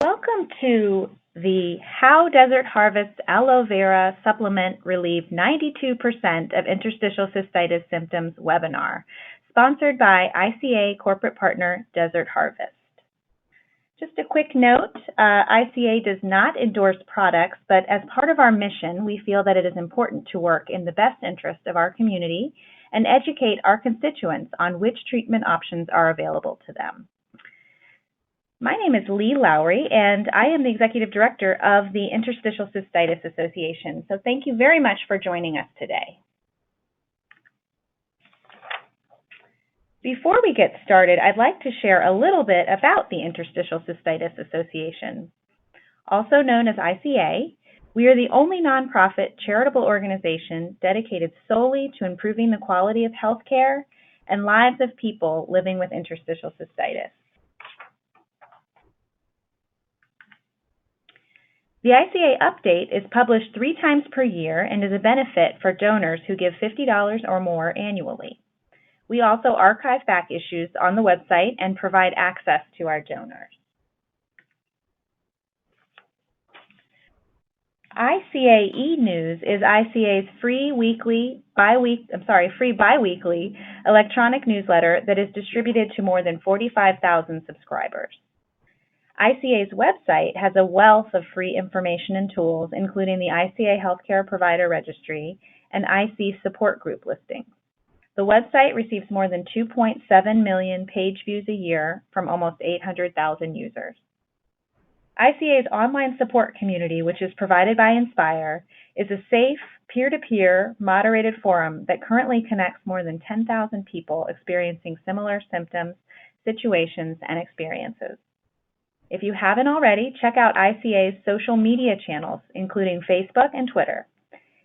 Welcome to the How Desert Harvest Aloe Vera Supplement Relieved 92% of Interstitial Cystitis Symptoms webinar, sponsored by ICA Corporate Partner Desert Harvest. Just a quick note, ICA does not endorse products, but as part of our mission, we feel that it is important to work in the best interest of our community and educate our constituents on which treatment options are available to them. My name is Lee Lowry, and I am the Executive Director of the Interstitial Cystitis Association. So thank you very much for joining us today. Before we get started, I'd like to share a little bit about the Interstitial Cystitis Association. Also known as ICA, we are the only nonprofit charitable organization dedicated solely to improving the quality of healthcare and lives of people living with interstitial cystitis. The ICA update is published 3 times per year and is a benefit for donors who give $50 or more annually. We also archive back issues on the website and provide access to our donors. ICA e-News is ICA's free bi-weekly electronic newsletter that is distributed to more than 45,000 subscribers. ICA's website has a wealth of free information and tools, including the ICA Healthcare Provider Registry and IC support group listings. The website receives more than 2.7 million page views a year from almost 800,000 users. ICA's online support community, which is provided by Inspire, is a safe, peer-to-peer, moderated forum that currently connects more than 10,000 people experiencing similar symptoms, situations, and experiences. If you haven't already, check out ICA's social media channels, including Facebook and Twitter.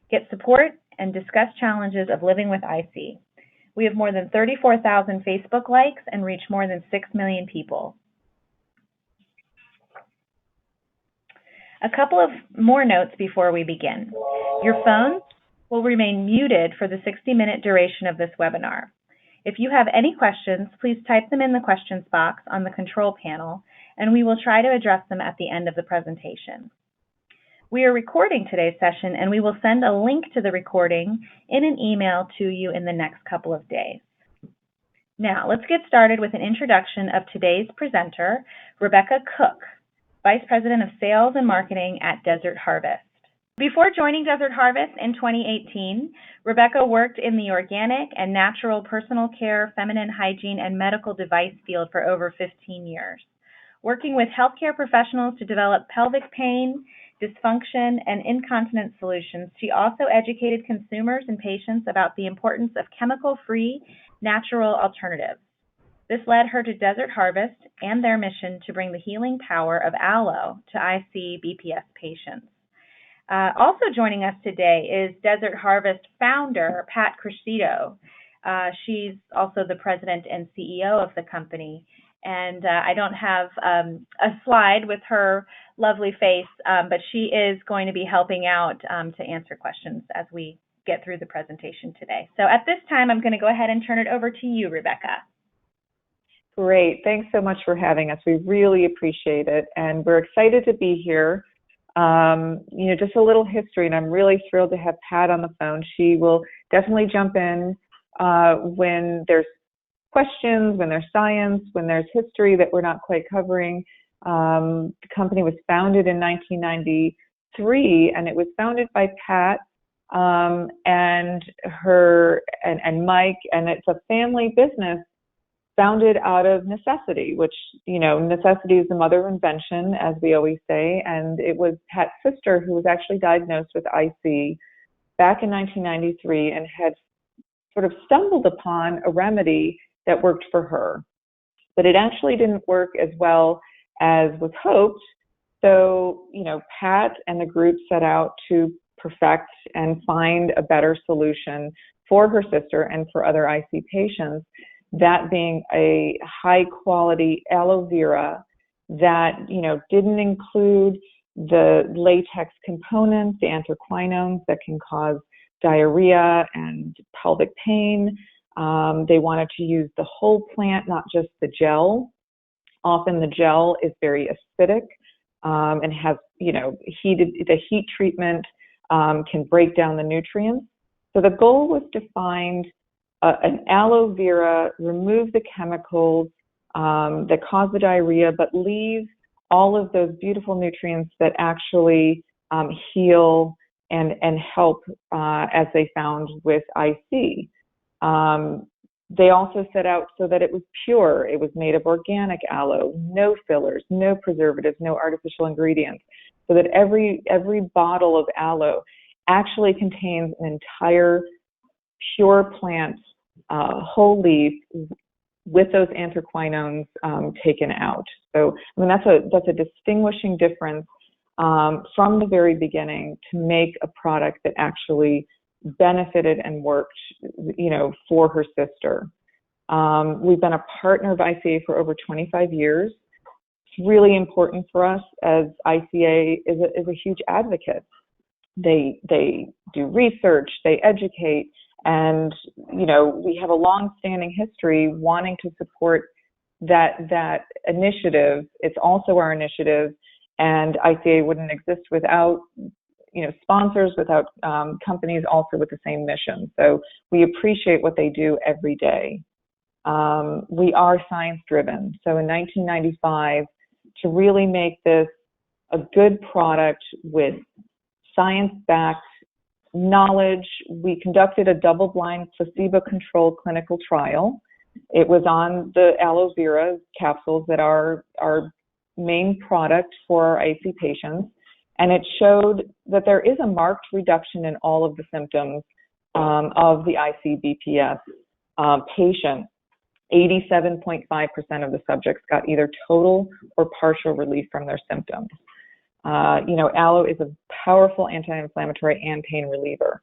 Get support and discuss challenges of living with IC. We have more than 34,000 Facebook likes and reach more than 6 million people. A couple of more notes before we begin. Your phones will remain muted for the 60-minute duration of this webinar. If you have any questions, please type them in the questions box on the control panel, and we will try to address them at the end of the presentation. We are recording today's session, and we will send a link to the recording in an email to you in the next couple of days. Now, let's get started with an introduction of today's presenter, Rebecca Cook, Vice President of Sales and Marketing at Desert Harvest. Before joining Desert Harvest in 2018, Rebecca worked in the organic and natural personal care, feminine hygiene, and medical device field for over 15 years. Working with healthcare professionals to develop pelvic pain, dysfunction, and incontinence solutions, she also educated consumers and patients about the importance of chemical-free, natural alternatives. This led her to Desert Harvest and their mission to bring the healing power of aloe to IC BPS patients. Also joining us today is Desert Harvest founder, Pat Crescido. She's also the president and CEO of the company. And I don't have a slide with her lovely face, but she is going to be helping out to answer questions as we get through the presentation today. So at this time, I'm going to go ahead and turn it over to you, Rebecca. Great. Thanks so much for having us. We really appreciate it. And we're excited to be here. Just a little history, and I'm really thrilled to have Pat on the phone. She will definitely jump in when there's questions, when there's science, when there's history that we're not quite covering. The company was founded in 1993, and it was founded by Pat and Mike, and it's a family business founded out of necessity, which, necessity is the mother of invention, as we always say, and it was Pat's sister who was actually diagnosed with IC back in 1993 and had sort of stumbled upon a remedy that worked for her. But it actually didn't work as well as was hoped. So, Pat and the group set out to perfect and find a better solution for her sister and for other IC patients, that being a high quality aloe vera that, didn't include the latex components, the anthraquinones that can cause diarrhea and pelvic pain. They wanted to use the whole plant, not just the gel. Often the gel is very acidic, and has, the heat treatment can break down the nutrients. So the goal was to find an aloe vera, remove the chemicals that cause the diarrhea, but leave all of those beautiful nutrients that actually heal and help, as they found with IC. They also set out so that it was pure. It was made of organic aloe, no fillers, no preservatives, no artificial ingredients, so that every bottle of aloe actually contains an entire pure plant, whole leaf, with those anthraquinones taken out. So, I mean, that's a distinguishing difference from the very beginning to make a product that actually benefited and worked, for her sister. We've been a partner of ICA for over 25 years. It's really important for us, as ICA is a huge advocate. They do research, they educate, and we have a long-standing history wanting to support that initiative. It's also our initiative, and ICA wouldn't exist without sponsors, without companies also with the same mission. So we appreciate what they do every day. We are science-driven. So in 1995, to really make this a good product with science-backed knowledge, we conducted a double-blind, placebo-controlled clinical trial. It was on the aloe vera capsules that are our main product for our IC patients, and it showed that there is a marked reduction in all of the symptoms of the IC-BPS patient. 87.5% of the subjects got either total or partial relief from their symptoms. Aloe is a powerful anti-inflammatory and pain reliever.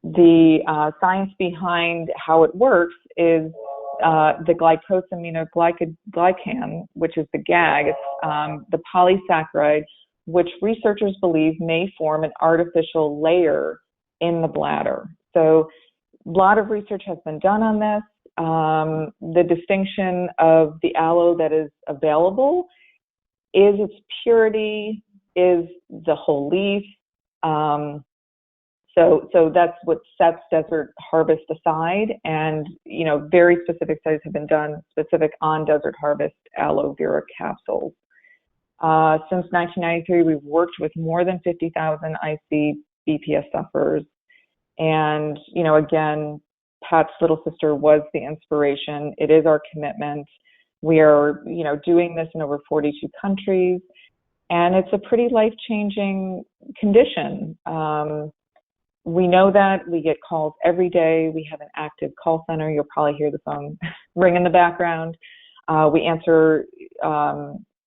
The science behind how it works is the glycosaminoglycan, which is the GAG, the polysaccharide, which researchers believe may form an artificial layer in the bladder. So a lot of research has been done on this. The distinction of the aloe that is available is its purity, is the whole leaf. So that's what sets Desert Harvest aside, and very specific studies have been done specific on Desert Harvest aloe vera capsules. Since 1993, we've worked with more than 50,000 IC BPS sufferers, and again, Pat's little sister was the inspiration. It is our commitment. We are doing this in over 42 countries, and it's a pretty life-changing condition. We know that. We get calls every day. We have an active call center. You'll probably hear the phone ring in the background. We answer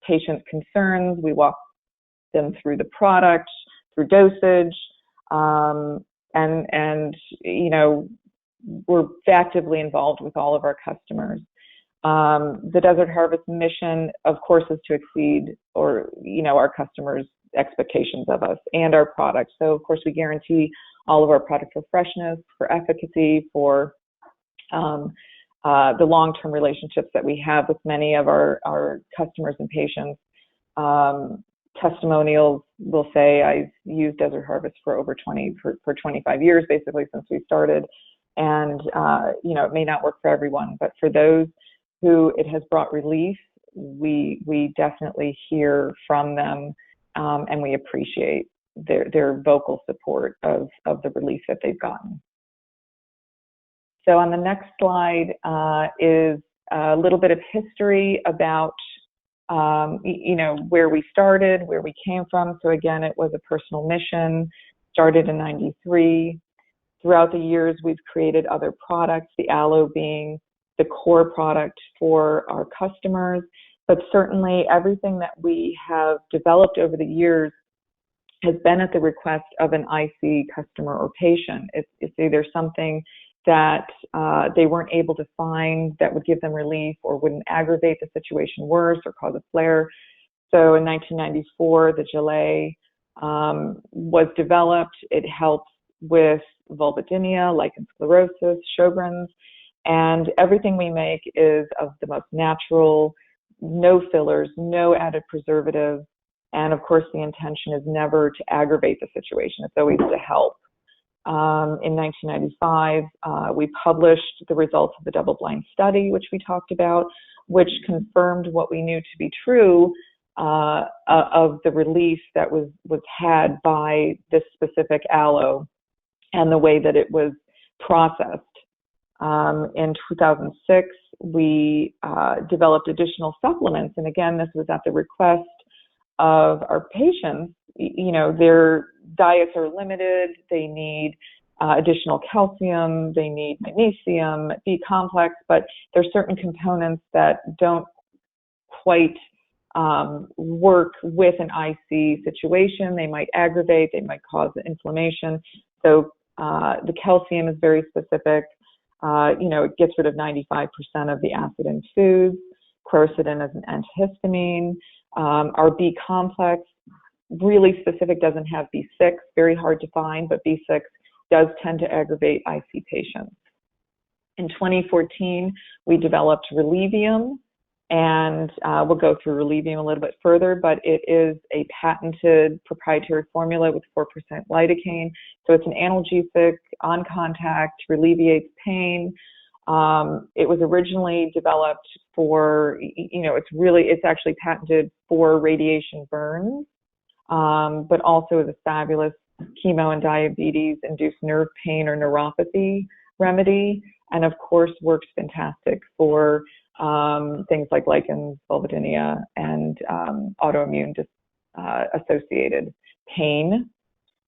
patient concerns. We walk them through the product, through dosage, and we're actively involved with all of our customers. The Desert Harvest mission, of course, is to exceed our customers' expectations of us and our products. So, of course, we guarantee all of our products for freshness, for efficacy, for the long-term relationships that we have with many of our customers and patients. Testimonials will say, I've used Desert Harvest for 25 years, basically, since we started. And, it may not work for everyone, but for those who it has brought relief, we definitely hear from them, and we appreciate their vocal support of the relief that they've gotten. So on the next slide is a little bit of history about, where we started, where we came from. So again, it was a personal mission, started in '93. Throughout the years, we've created other products, the aloe being the core product for our customers, but certainly everything that we have developed over the years has been at the request of an IC customer or patient. It's either something that they weren't able to find that would give them relief or wouldn't aggravate the situation worse or cause a flare. So in 1994, the gelée was developed. It helps with vulvodynia, lichen sclerosis, Sjogren's, and everything we make is of the most natural, no fillers, no added preservatives, And of course, the intention is never to aggravate the situation. It's always to help. In 1995, we published the results of the double-blind study, which we talked about, which confirmed what we knew to be true of the relief that was had by this specific aloe and the way that it was processed. In 2006, we developed additional supplements, and again, this was at the request of our patients. You know, their diets are limited. They need additional calcium. They need magnesium, B complex, but there's certain components that don't quite work with an IC situation. They might aggravate. They might cause inflammation. So the calcium is very specific. You know, it gets rid of 95% of the acid in foods. Quercetin is an antihistamine. Our B complex, really specific, doesn't have B6, very hard to find, but B6 does tend to aggravate IC patients. In 2014, we developed Relivium, and we'll go through Relivium a little bit further, but it is a patented proprietary formula with 4% lidocaine. So it's an analgesic, on contact, alleviates pain. It was originally developed for, you know, it's actually patented for radiation burns, but also is a fabulous chemo and diabetes-induced nerve pain or neuropathy remedy, and of course works fantastic for things like lichens, vulvodynia, and autoimmune associated pain.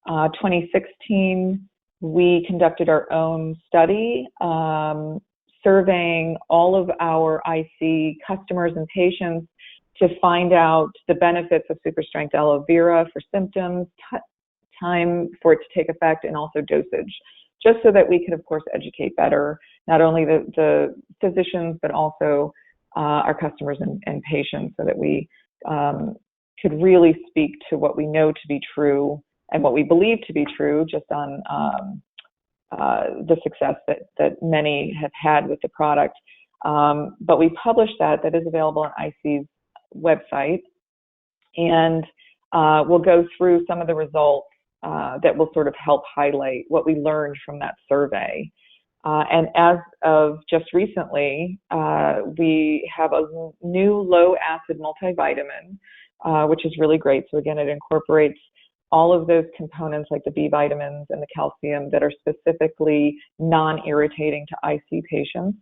2016, we conducted our own study surveying all of our IC customers and patients to find out the benefits of super strength aloe vera for symptoms, time for it to take effect, and also dosage, just so that we could, of course, educate better, not only the physicians, but also our customers and patients, so that we could really speak to what we know to be true and what we believe to be true, just on the success that many have had with the product. But we published that is available on IC's website, and we'll go through some of the results that will sort of help highlight what we learned from that survey. And as of just recently, we have a new low acid multivitamin, which is really great. So again, it incorporates all of those components like the B vitamins and the calcium that are specifically non-irritating to IC patients.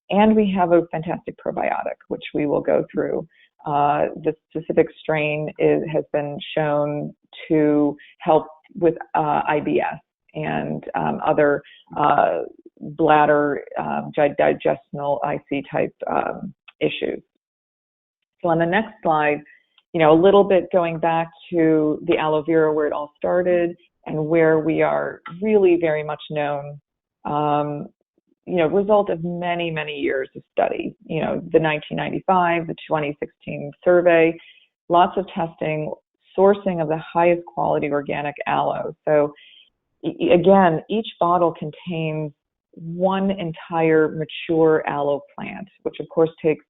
And we have a fantastic probiotic, which we will go through. The specific strain has been shown to help with IBS and other bladder digestional IC type issues. So on the next slide, you know, a little bit going back to the aloe vera, where it all started and where we are really very much known, you know, result of many, many years of study. You know, the 1995, the 2016 survey, lots of testing, sourcing of the highest quality organic aloe. So again, each bottle contains one entire mature aloe plant, which of course takes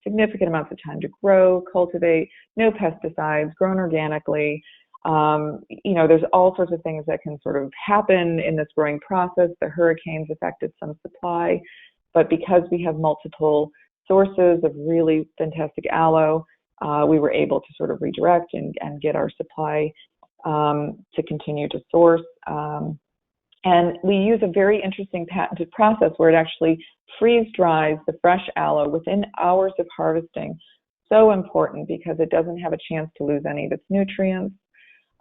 significant amounts of time to grow, cultivate, no pesticides, grown organically. You know, there's all sorts of things that can sort of happen in this growing process. The hurricanes affected some supply, but because we have multiple sources of really fantastic aloe, we were able to sort of redirect and get our supply to continue to source. And we use a very interesting patented process where it actually freeze dries the fresh aloe within hours of harvesting. So important because it doesn't have a chance to lose any of its nutrients.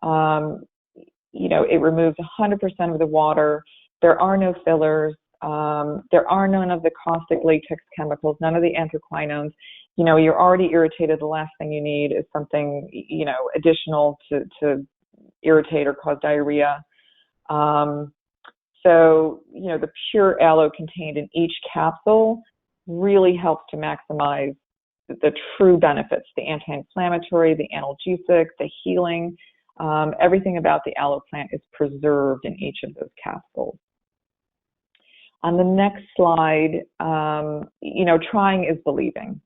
You know, it removes 100% of the water. There are no fillers. There are none of the caustic latex chemicals, none of the anthraquinones. You know, you're already irritated. The last thing you need is something, you know, additional to irritate or cause diarrhea. So, you know, the pure aloe contained in each capsule really helps to maximize the true benefits, the anti-inflammatory, the analgesic, the healing. Everything about the aloe plant is preserved in each of those capsules. On the next slide, you know, trying is believing.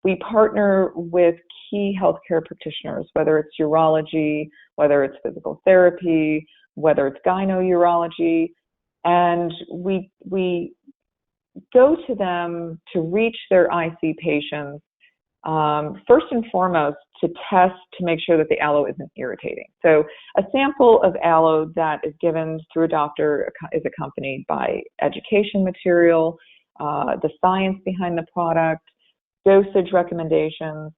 we partner with key healthcare practitioners, whether it's urology, whether it's physical therapy, whether it's gynourology, and we go to them to reach their IC patients, first and foremost, to test to make sure that the aloe isn't irritating. So a sample of aloe that is given through a doctor is accompanied by education material, the science behind the product, dosage recommendations,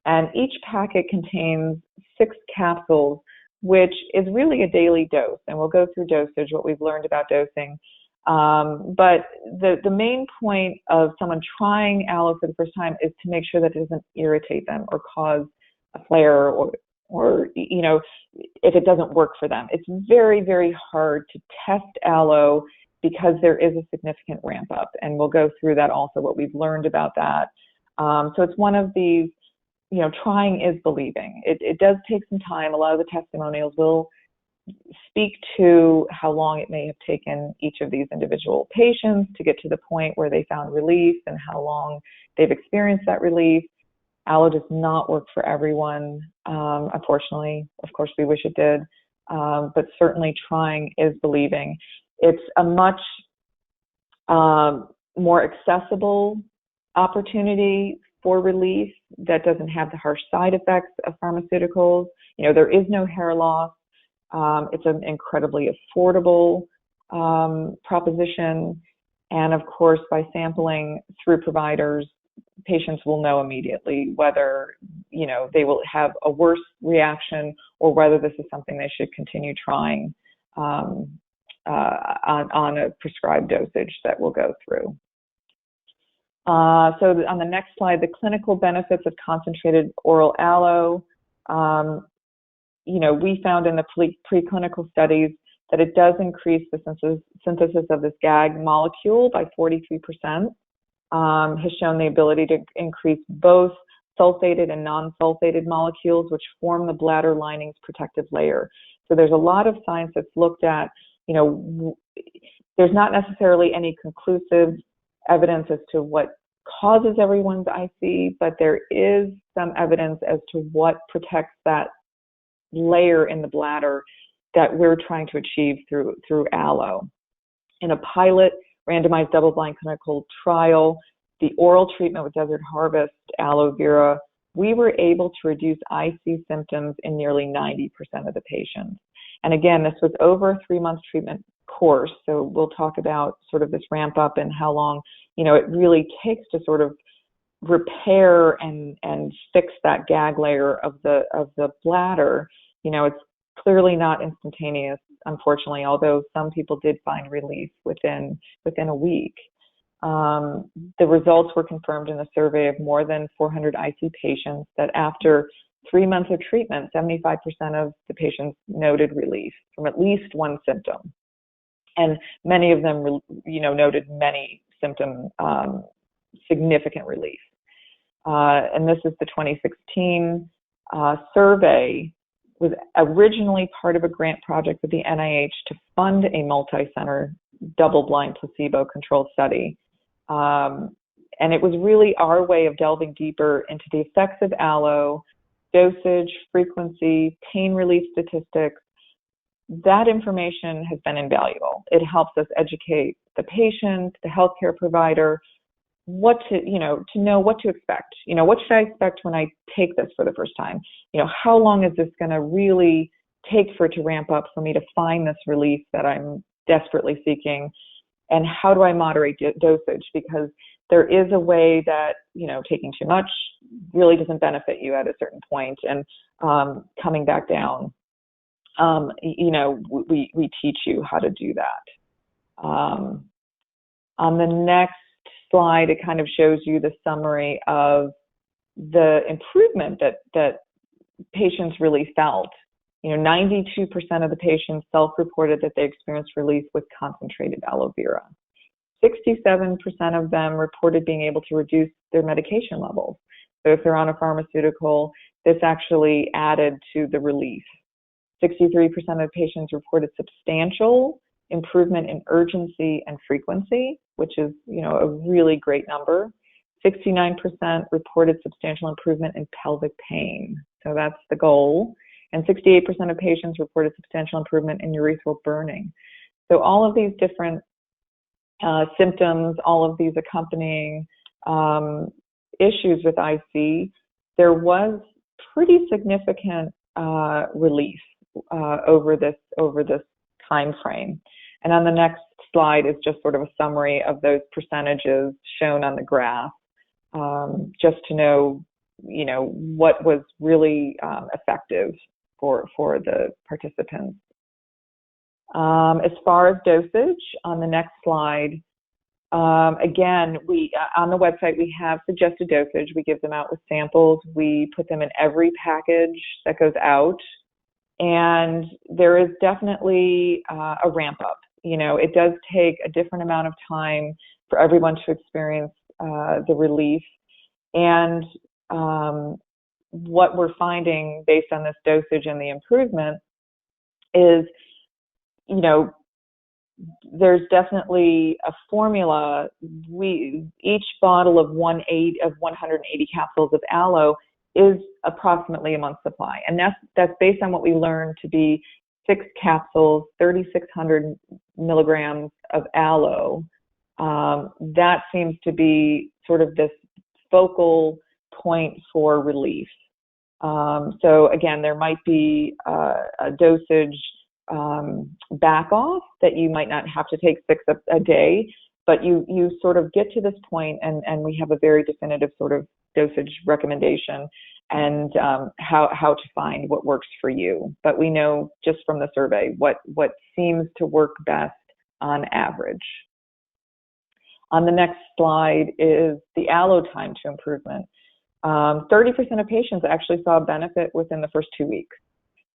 and each packet contains 6 capsules, which is really a daily dose. And we'll go through dosage, what we've learned about dosing. But the main point of someone trying aloe for the first time is to make sure that it doesn't irritate them or cause a flare or if it doesn't work for them. It's very, very hard to test aloe because there is a significant ramp up, and we'll go through that also, what we've learned about that. So it's one of these, trying is believing. It does take some time. A lot of the testimonials will speak to how long it may have taken each of these individual patients to get to the point where they found relief and how long they've experienced that relief. Aloe does not work for everyone, unfortunately. Of course, we wish it did, but certainly trying is believing. It's a much more accessible opportunity for relief that doesn't have the harsh side effects of pharmaceuticals. There is no hair loss. It's an incredibly affordable proposition. And of course, by sampling through providers, patients will know immediately whether, they will have a worse reaction or whether this is something they should continue trying on a prescribed dosage that we'll go through. So on the next slide, the clinical benefits of concentrated oral aloe. We found in the preclinical studies that it does increase the synthesis of this GAG molecule by 43%, has shown the ability to increase both sulfated and non-sulfated molecules, which form the bladder lining's protective layer. So there's a lot of science that's looked at, there's not necessarily any conclusive evidence as to what causes everyone's IC, but there is some evidence as to what protects that layer in the bladder that we're trying to achieve through aloe. In a pilot randomized double-blind clinical trial, the oral treatment with Desert Harvest aloe vera, we were able to reduce IC symptoms in nearly 90% of the patients. And again, this was over a 3-month treatment course, so we'll talk about sort of this ramp up and how long it really takes to sort of repair and fix that GAG layer of the bladder. It's clearly not instantaneous, unfortunately, although some people did find relief within a week. The results were confirmed in a survey of more than 400 IC patients that after 3 months of treatment, 75% of the patients noted relief from at least one symptom. And many of them, noted many symptom significant relief. And this is the 2016 survey. Was originally part of a grant project with the NIH to fund a multi-center double-blind placebo-controlled study. And it was really our way of delving deeper into the effects of aloe, dosage, frequency, pain relief statistics. That information has been invaluable. It helps us educate the patient, the healthcare provider, to know what to expect. What should I expect when I take this for the first time? How long is this going to really take for it to ramp up for me to find this relief that I'm desperately seeking? And how do I moderate dosage? Because there is a way that, taking too much really doesn't benefit you at a certain point, and coming back down, we teach you how to do that. On the next slide, it kind of shows you the summary of the improvement that patients really felt. 92% of the patients self-reported that they experienced relief with concentrated aloe vera. 67% of them reported being able to reduce their medication levels. So if they're on a pharmaceutical, this actually added to the relief. 63% of patients reported substantial improvement in urgency and frequency, which is, a really great number. 69% reported substantial improvement in pelvic pain. So that's the goal. And 68% of patients reported substantial improvement in urethral burning. So all of these different symptoms, all of these accompanying issues with IC, there was pretty significant relief over this time frame. And on the next slide is just sort of a summary of those percentages shown on the graph, just to know, what was really effective for the participants. As far as dosage, on the next slide, again, on the website we have suggested dosage. We give them out with samples. We put them in every package that goes out, and there is definitely a ramp up. It does take a different amount of time for everyone to experience the relief, and what we're finding based on this dosage and the improvement is, there's definitely a formula. Each bottle of 180 capsules of Aloe is approximately a month's supply, and that's based on what we learned to be 6 capsules, 3,600 milligrams of Aloe. That seems to be sort of this focal point for relief. So again, there might be a dosage back off that you might not have to take 6 a day, but you sort of get to this point, and we have a very definitive sort of dosage recommendation and how to find what works for you. But we know just from the survey what seems to work best on average. On the next slide is the Aloe time to improvement. 30% of patients actually saw a benefit within the first 2 weeks.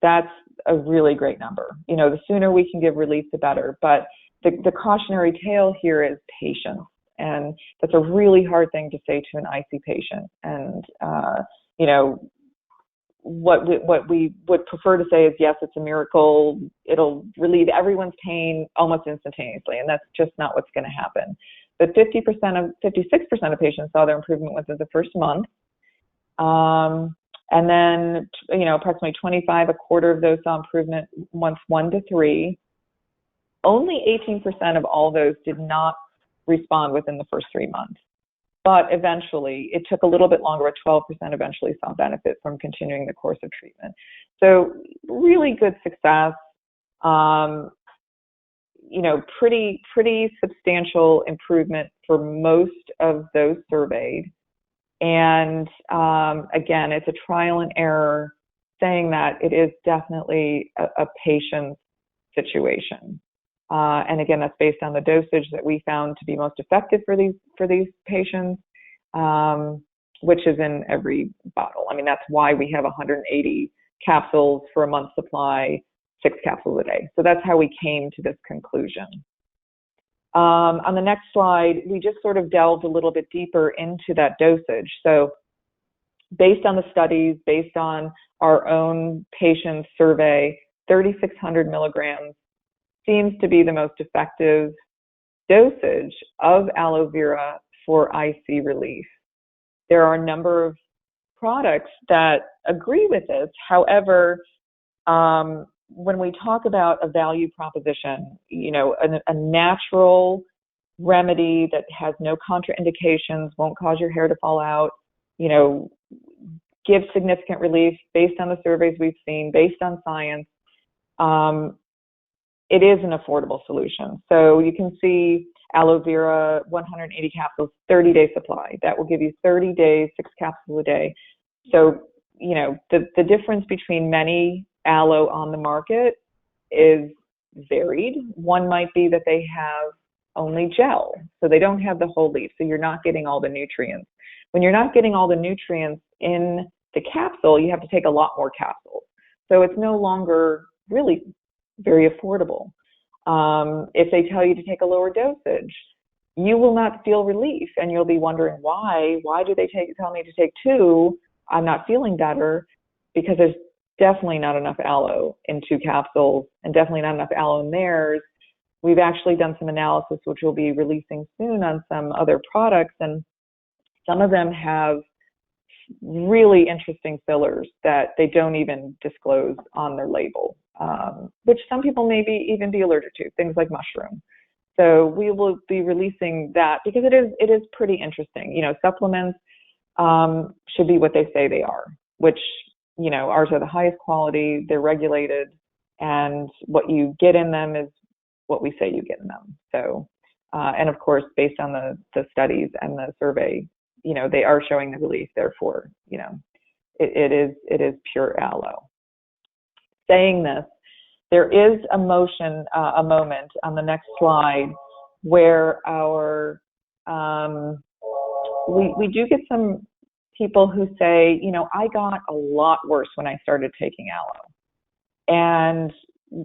That's a really great number. The sooner we can give relief, the better. But the cautionary tale here is patience. And that's a really hard thing to say to an IC patient. And, what we would prefer to say is, yes, it's a miracle. It'll relieve everyone's pain almost instantaneously. And that's just not what's going to happen. But 56% of patients saw their improvement within the first month. And then, approximately 25, a quarter of those saw improvement months 1 to 3. Only 18% of all those did not respond within the first 3 months. But eventually, it took a little bit longer, but 12% eventually saw benefit from continuing the course of treatment. So really good success, pretty substantial improvement for most of those surveyed. And again, it's a trial and error, saying that it is definitely a patient's situation. And again, that's based on the dosage that we found to be most effective for these patients, which is in every bottle. I mean, that's why we have 180 capsules for a month's supply, 6 capsules a day. So that's how we came to this conclusion. On the next slide, we just sort of delved a little bit deeper into that dosage. So based on the studies, based on our own patient survey, 3,600 milligrams seems to be the most effective dosage of aloe vera for IC relief. There are a number of products that agree with this. However, when we talk about a value proposition, a natural remedy that has no contraindications, won't cause your hair to fall out, gives significant relief based on the surveys we've seen, based on science, it is an affordable solution. So you can see aloe vera, 180 capsules, 30-day supply. That will give you 30 days, 6 capsules a day. So, the difference between many aloe on the market is varied. One might be that they have only gel, so they don't have the whole leaf, so you're not getting all the nutrients. When you're not getting all the nutrients in the capsule, you have to take a lot more capsules. So it's no longer really very affordable. If they tell you to take a lower dosage, you will not feel relief, and you'll be wondering why. Why do they tell me to take 2? I'm not feeling better, because there's definitely not enough aloe in 2 capsules, and definitely not enough aloe in theirs. We've actually done some analysis, which we'll be releasing soon, on some other products, and Some of them have really interesting fillers that they don't even disclose on their label, which some people may even be allergic to, things like mushroom. So we will be releasing that because it is pretty interesting. You know, supplements should be what they say they are, which, you know, ours are the highest quality, they're regulated, and what you get in them is what we say you get in them. So, and of course, based on the studies and the survey, you know, they are showing the relief. Therefore, you know, it is pure aloe. Saying this, there is a moment on the next slide where our we do get some people who say, you know, I got a lot worse when I started taking aloe, and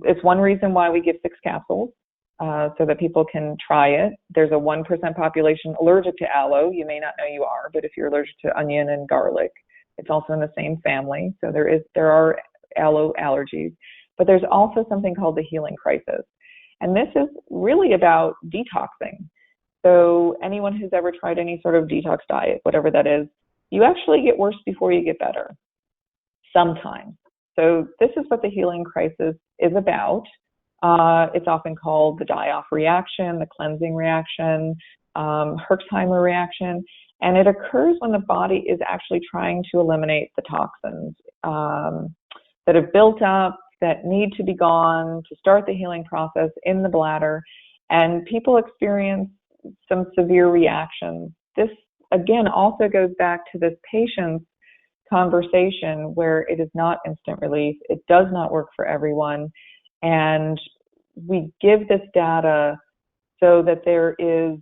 it's one reason why we give 6 capsules. So that people can try it. There's a 1% population allergic to aloe. You may not know you are, but if you're allergic to onion and garlic, it's also in the same family. So there are aloe allergies. But there's also something called the healing crisis. And this is really about detoxing. So anyone who's ever tried any sort of detox diet, whatever that is, you actually get worse before you get better, sometimes. So this is what the healing crisis is about. It's often called the die-off reaction, the cleansing reaction, Herxheimer reaction, and it occurs when the body is actually trying to eliminate the toxins that have built up, that need to be gone to start the healing process in the bladder, and people experience some severe reactions. This, again, also goes back to this patient's conversation where it is not instant relief. It does not work for everyone. And we give this data so that there is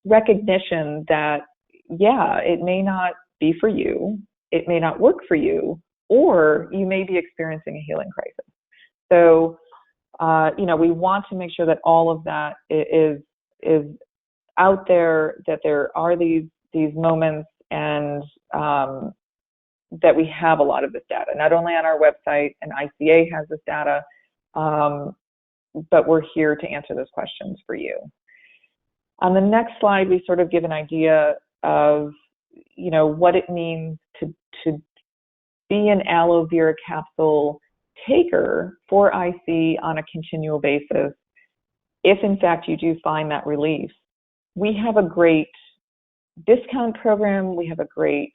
recognition that, yeah, it may not be for you, it may not work for you, or you may be experiencing a healing crisis. So, you know, we want to make sure that all of that is out there, that there are these moments, and that we have a lot of this data, not only on our website, and ICA has this data, but we're here to answer those questions for you. On the next slide, we sort of give an idea of, you know, what it means to be an aloe vera capsule taker for IC on a continual basis. If in fact you do find that relief, we have a great discount program, we have a great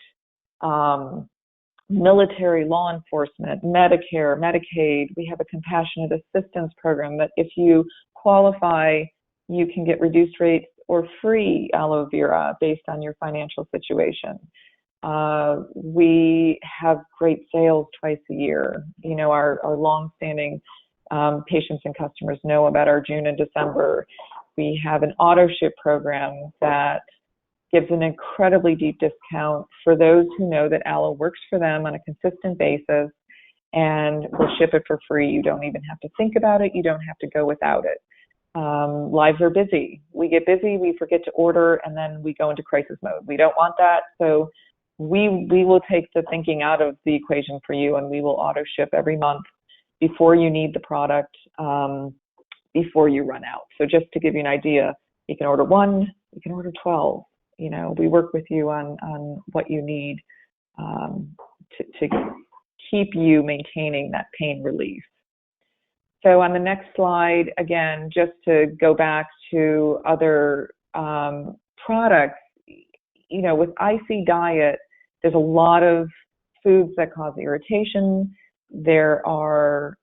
military, law enforcement, Medicare, Medicaid. We have a compassionate assistance program that if you qualify, you can get reduced rates or free aloe vera based on your financial situation. We have great sales twice a year. You know, our long-standing patients and customers know about our June and December. We have an auto ship program that gives an incredibly deep discount for those who know that aloe works for them on a consistent basis, and we'll ship it for free. You don't even have to think about it. You don't have to go without it. Lives are busy. We get busy, we forget to order, and then we go into crisis mode. We don't want that. So we will take the thinking out of the equation for you, and we will auto ship every month before you need the product, before you run out. So just to give you an idea, you can order 1, you can order 12. You know, we work with you on what you need to keep you maintaining that pain relief. So on the next slide, again, just to go back to other products, you know, with IC Diet, there's a lot of foods that cause irritation. There are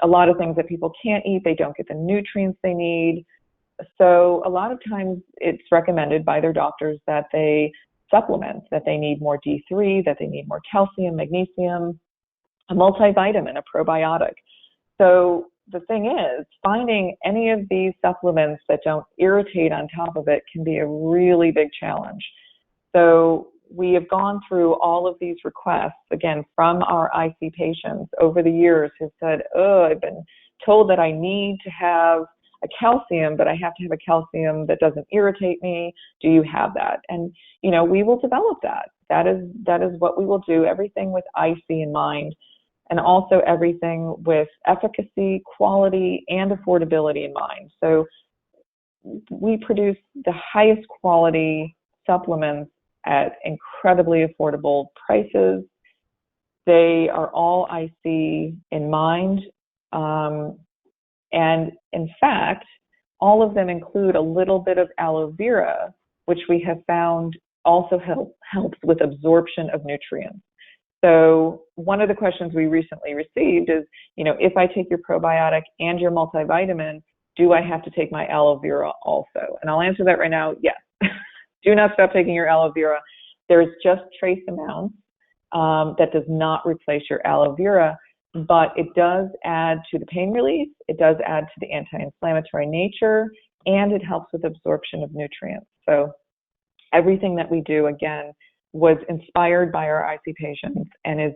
a lot of things that people can't eat. They don't get the nutrients they need. So a lot of times it's recommended by their doctors that they supplement, that they need more D3, that they need more calcium, magnesium, a multivitamin, a probiotic. So the thing is, finding any of these supplements that don't irritate on top of it can be a really big challenge. So we have gone through all of these requests, again, from our IC patients over the years who said, oh, I've been told that I need to have a calcium, but I have to have a calcium that doesn't irritate me. Do you have that? And, you know, we will develop that. That is what we will do, everything with IC in mind, and also everything with efficacy, quality, and affordability in mind. So we produce the highest quality supplements at incredibly affordable prices. They are all IC in mind. And in fact, all of them include a little bit of aloe vera, which we have found also helps with absorption of nutrients. So one of the questions we recently received is, if I take your probiotic and your multivitamin, do I have to take my aloe vera also? And I'll answer that right now, yes. Do not stop taking your aloe vera. There's just trace amounts that does not replace your aloe vera, but it does add to the pain relief, it does add to the anti-inflammatory nature, and it helps with absorption of nutrients. So everything that we do, again, was inspired by our IC patients and is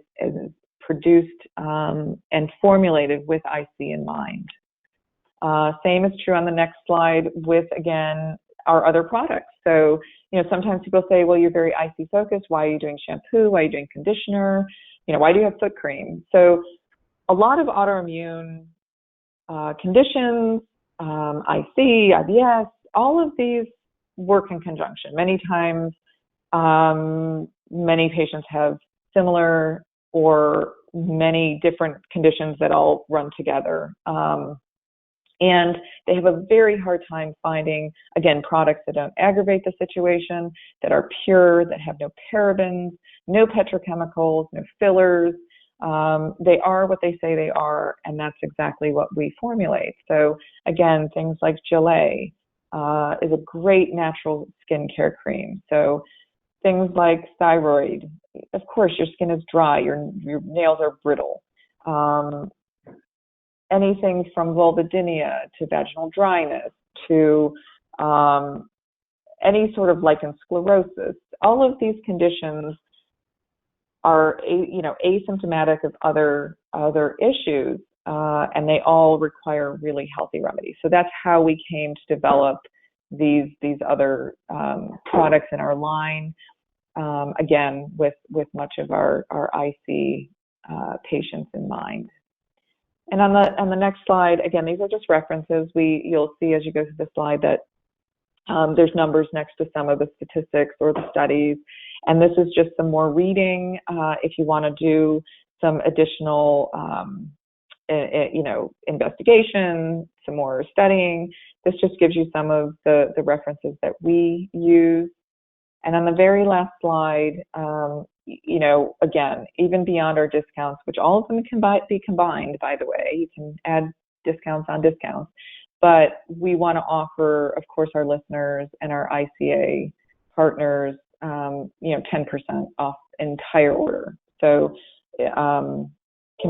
produced and formulated with IC in mind. Same is true on the next slide with, again, our other products. So, sometimes people say, well, you're very IC focused. Why are you doing shampoo? Why are you doing conditioner? Why do you have foot cream? So a lot of autoimmune conditions, IC, IBS, all of these work in conjunction. Many times, many patients have similar or many different conditions that all run together. And they have a very hard time finding, again, products that don't aggravate the situation, that are pure, that have no parabens, no petrochemicals, no fillers. They are what they say they are, and that's exactly what we formulate. So again, things like Aloe is a great natural skincare cream. So things like thyroid, of course, your skin is dry, your nails are brittle. Anything from vulvodynia to vaginal dryness to any sort of lichen sclerosis, all of these conditions are asymptomatic of other issues, and they all require really healthy remedies. So that's how we came to develop these other products in our line. Again, with much of our IC patients in mind. And on the next slide, again, these are just references. You'll see as you go through the slide that there's numbers next to some of the statistics or the studies, and this is just some more reading. If you want to do some additional, investigation, some more studying, this just gives you some of the references that we use. And on the very last slide, again, even beyond our discounts, which all of them can be combined, by the way, you can add discounts on discounts, but we want to offer, of course, our listeners and our ICA partners, 10% off entire order. So can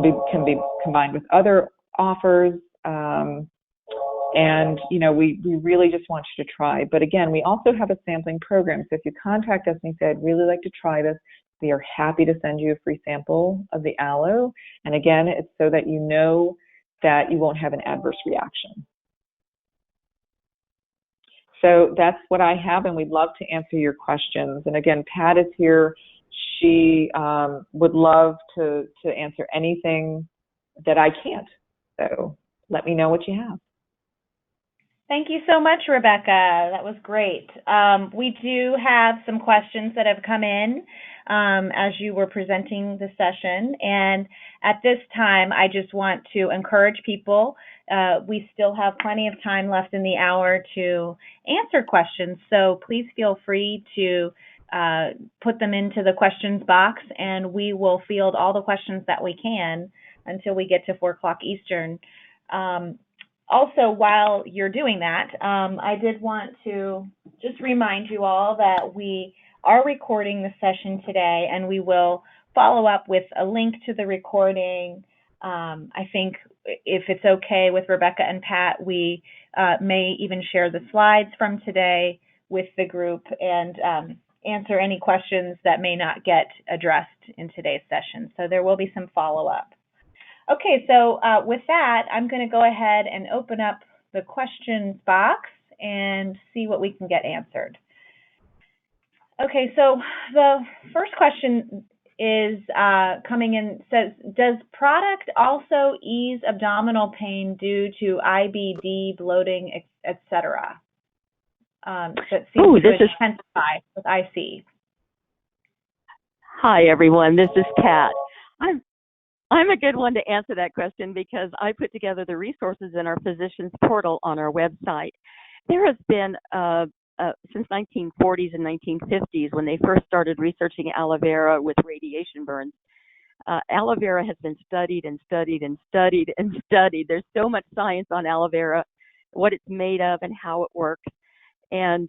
be combined with other offers. And, we really just want you to try. But again, we also have a sampling program. So if you contact us and you say, I'd really like to try this, we are happy to send you a free sample of the aloe. And again, it's so that you know that you won't have an adverse reaction. So that's what I have, and we'd love to answer your questions. And again, Pat is here. She would love to answer anything that I can't. So let me know what you have. Thank you so much, Rebecca. That was great. We do have some questions that have come in as you were presenting the session. And at this time, I just want to encourage people. We still have plenty of time left in the hour to answer questions. So please feel free to put them into the questions box, and we will field all the questions that we can until we get to 4 o'clock Eastern. Also, while you're doing that, I did want to just remind you all that we are recording the session today, and we will follow up with a link to the recording. I think if it's okay with Rebecca and Pat, we may even share the slides from today with the group and answer any questions that may not get addressed in today's session. So there will be some follow-up. Okay, so with that, I'm going to go ahead and open up the questions box and see what we can get answered. Okay, so the first question is coming in, says, does product also ease abdominal pain due to IBD, bloating, etc.? that seems to intensify with IC. Hi, everyone. This is Kat. I'm a good one to answer that question because I put together the resources in our physicians portal on our website. There has been, since 1940s and 1950s, when they first started researching aloe vera with radiation burns, aloe vera has been studied and studied and studied and studied. There's so much science on aloe vera, what it's made of and how it works. And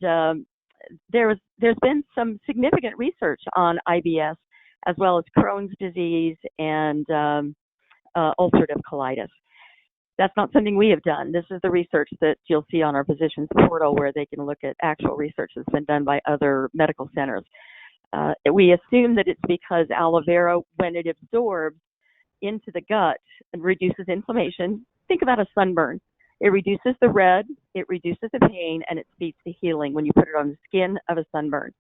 there's been some significant research on IBS, as well as Crohn's disease and ulcerative colitis. That's not something we have done. This is the research that you'll see on our physicians portal, where they can look at actual research that's been done by other medical centers. We assume that it's because aloe vera, when it absorbs into the gut, reduces inflammation. Think about a sunburn. It reduces the red, it reduces the pain, and it speeds to healing when you put it on the skin of a sunburn.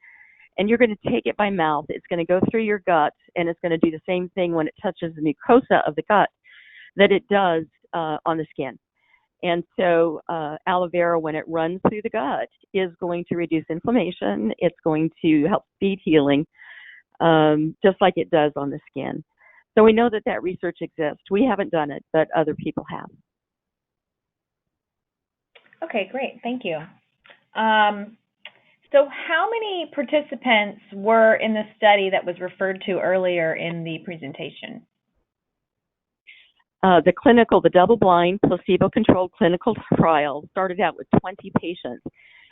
And you're going to take it by mouth. It's going to go through your gut, and it's going to do the same thing when it touches the mucosa of the gut that it does on the skin. And so aloe vera, when it runs through the gut, is going to reduce inflammation. It's going to help speed healing, just like it does on the skin. So we know that that research exists. We haven't done it, but other people have. Okay, great. Thank you. So how many participants were in the study that was referred to earlier in the presentation? The double-blind, placebo-controlled clinical trial started out with 20 patients.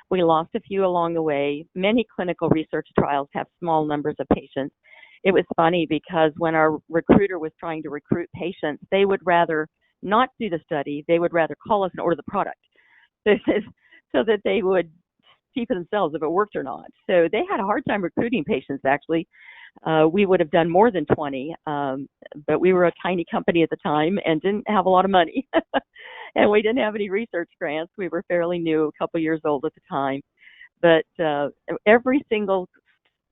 We lost a few along the way. Many clinical research trials have small numbers of patients. It was funny because when our recruiter was trying to recruit patients, they would rather not do the study. They would rather call us and order the product so that they would see for themselves if it worked or not. So they had a hard time recruiting patients, actually. We would have done more than 20, but we were a tiny company at the time and didn't have a lot of money. And we didn't have any research grants. We were fairly new, a couple years old at the time. But every single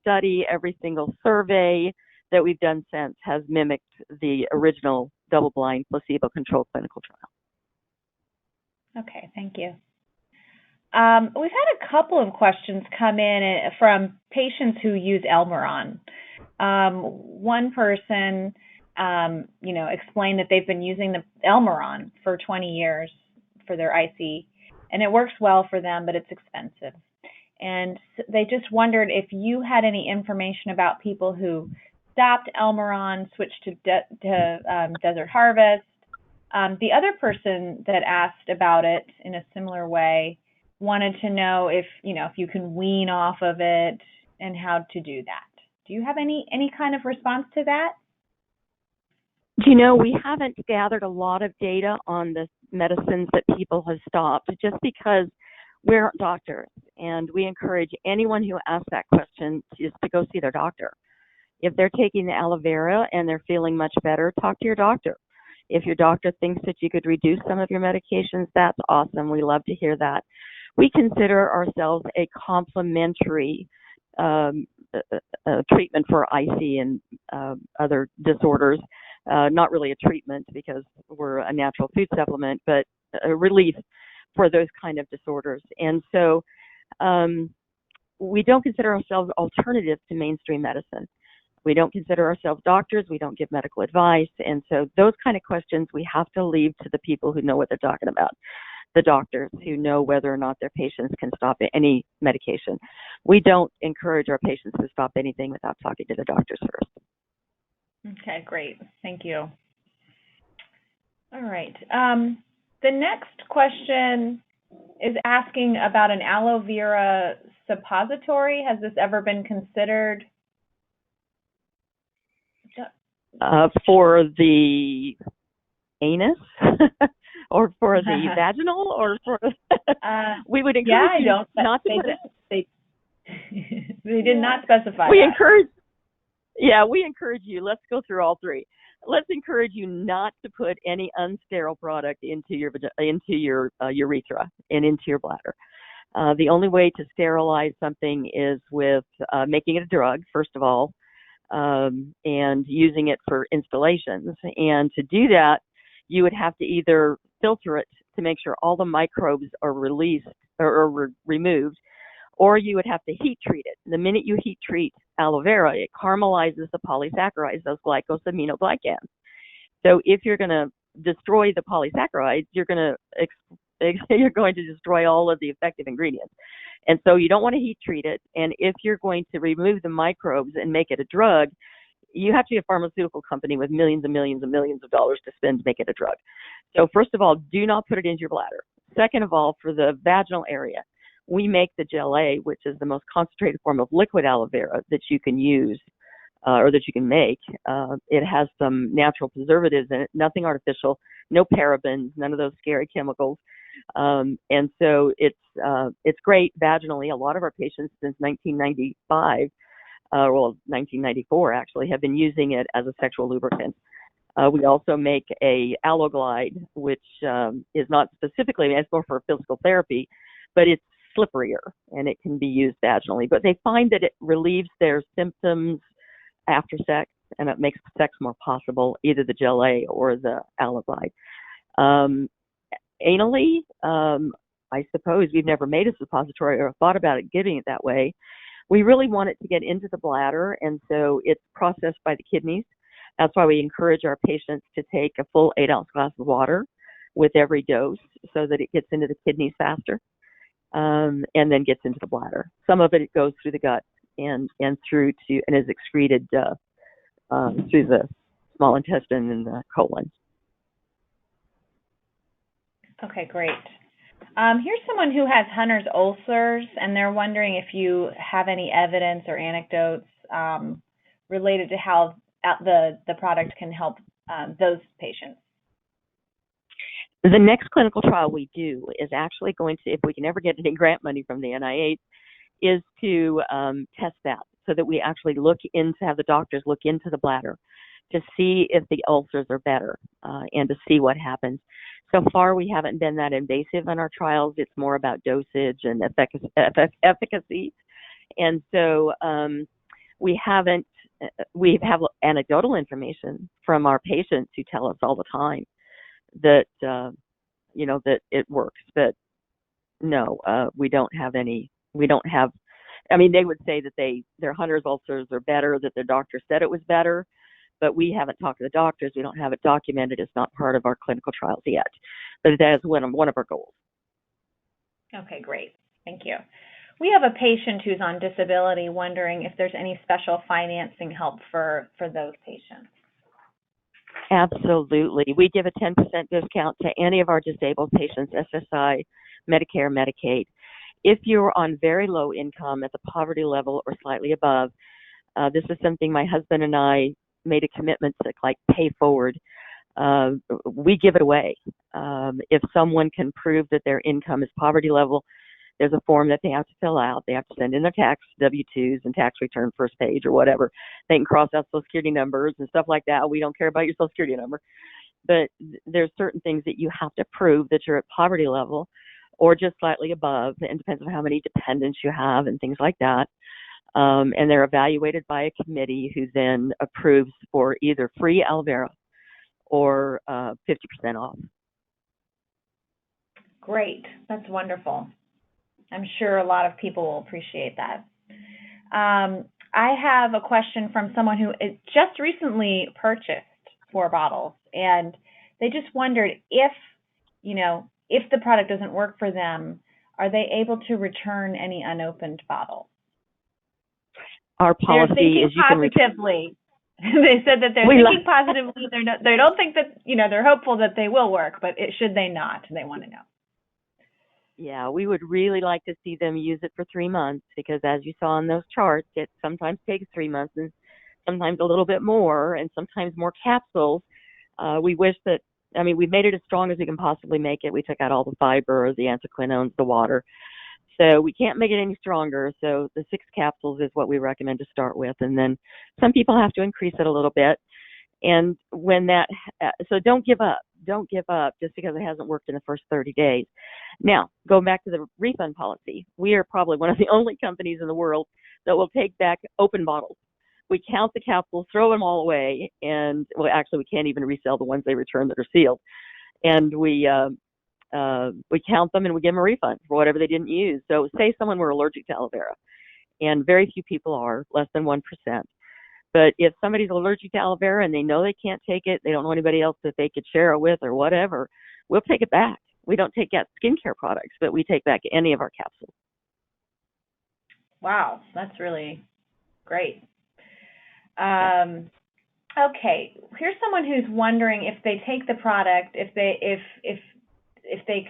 study, every single survey that we've done since has mimicked the original double-blind, placebo-controlled clinical trial. Okay, thank you. We've had a couple of questions come in from patients who use Elmeron. One person, explained that they've been using the Elmeron for 20 years for their IC, and it works well for them, but it's expensive. And they just wondered if you had any information about people who stopped Elmeron, switched to Desert Harvest. The other person that asked about it in a similar way wanted to know if you can wean off of it and how to do that. Do you have any kind of response to that? We haven't gathered a lot of data on the medicines that people have stopped just because we aren't doctors, and we encourage anyone who asks that question just to go see their doctor. If they're taking the aloe vera and they're feeling much better, talk to your doctor. If your doctor thinks that you could reduce some of your medications, that's awesome. We love to hear that. We consider ourselves a complementary treatment for IC and other disorders. Not really a treatment because we're a natural food supplement, but a relief for those kind of disorders. And so we don't consider ourselves alternatives to mainstream medicine. We don't consider ourselves doctors. We don't give medical advice. And so those kind of questions we have to leave to the people who know what they're talking about, the doctors who know whether or not their patients can stop any medication. We don't encourage our patients to stop anything without talking to the doctors first. Okay, great. Thank you. All right. The next question is asking about an aloe vera suppository. Has this ever been considered? For the anus or for the vaginal or for we would encourage not to put it. They did not specify. We encourage you. Let's go through all three. Let's encourage you not to put any unsterile product into your urethra and into your bladder. The only way to sterilize something is with making it a drug, first of all, and using it for installations. And to do that, you would have to either filter it to make sure all the microbes are released or removed, or you would have to heat treat it. The minute you heat treat aloe vera, it caramelizes the polysaccharides, those glycosaminoglycans. So if you're going to destroy the polysaccharides, you're going to destroy all of the effective ingredients. And so you don't want to heat treat it. And if you're going to remove the microbes and make it a drug, you have to be a pharmaceutical company with millions and millions and millions of dollars to spend to make it a drug. So first of all, do not put it into your bladder. Second of all, for the vaginal area, we make the gel A, which is the most concentrated form of liquid aloe vera that you can use or that you can make. It has some natural preservatives in it, nothing artificial, no parabens, none of those scary chemicals. And so it's great vaginally. A lot of our patients since 1995, 1994 actually, have been using it as a sexual lubricant. We also make a Aloe Glide, which is not specifically, it's more for physical therapy, but it's slipperier and it can be used vaginally. But they find that it relieves their symptoms after sex and it makes sex more possible, either the Gel A or the Aloe Glide. Anally, I suppose we've never made a suppository or thought about it giving it that way. We really want it to get into the bladder, and so it's processed by the kidneys. That's why we encourage our patients to take a full 8-ounce glass of water with every dose so that it gets into the kidneys faster and then gets into the bladder. Some of it goes through the gut and through to and is excreted through the small intestine and the colon. Okay, great. Here's someone who has Hunter's ulcers, and they're wondering if you have any evidence or anecdotes related to how the product can help those patients. The next clinical trial we do is actually going to, if we can ever get any grant money from the NIH, is to test that so that we actually have the doctors look into the bladder to see if the ulcers are better and to see what happens. So far, we haven't been that invasive in our trials. It's more about dosage and efficacy. And so we have anecdotal information from our patients who tell us all the time that, that it works. But no, we don't have, they would say that their Hunter's ulcers are better, that their doctor said it was better. But we haven't talked to the doctors. We don't have it documented. It's not part of our clinical trials yet. But that is one of our goals. Okay, great. Thank you. We have a patient who's on disability wondering if there's any special financing help for those patients. Absolutely. We give a 10% discount to any of our disabled patients, SSI, Medicare, Medicaid. If you're on very low income at the poverty level or slightly above, this is something my husband and I made a commitment to pay forward. We give it away. If someone can prove that their income is poverty level, there's a form that they have to fill out. They have to send in their tax W-2s and tax return first page or whatever. They can cross out Social Security numbers and stuff like that. We don't care about your Social Security number. But there's certain things that you have to prove that you're at poverty level or just slightly above. It depends on how many dependents you have and things like that. And they're evaluated by a committee who then approves for either free aloe vera or 50% off. Great. That's wonderful. I'm sure a lot of people will appreciate that. I have a question from someone who just recently purchased 4 bottles, and they just wondered if the product doesn't work for them, are they able to return any unopened bottles? Our policy is you can positively. They said that they're thinking positively. They don't think that, they're hopeful that they will work, but should they not? They want to know. Yeah, we would really like to see them use it for 3 months because as you saw in those charts, it sometimes takes 3 months and sometimes a little bit more and sometimes more capsules. We wish that, we've made it as strong as we can possibly make it. We took out all the fiber, the anthraquinones, the water. So we can't make it any stronger. So the 6 capsules is what we recommend to start with. And then some people have to increase it a little bit. And so don't give up. Don't give up just because it hasn't worked in the first 30 days. Now, going back to the refund policy, we are probably one of the only companies in the world that will take back open bottles. We count the capsules, throw them all away, and actually we can't even resell the ones they return that are sealed. And we we count them and we give them a refund for whatever they didn't use. So say someone were allergic to aloe vera, and very few people are, less than 1%. But if somebody's allergic to aloe vera and they know they can't take it, they don't know anybody else that they could share it with or whatever, we'll take it back. We don't take out skincare products, but we take back any of our capsules. Wow, that's really great. Okay, here's someone who's wondering if they take the product, if they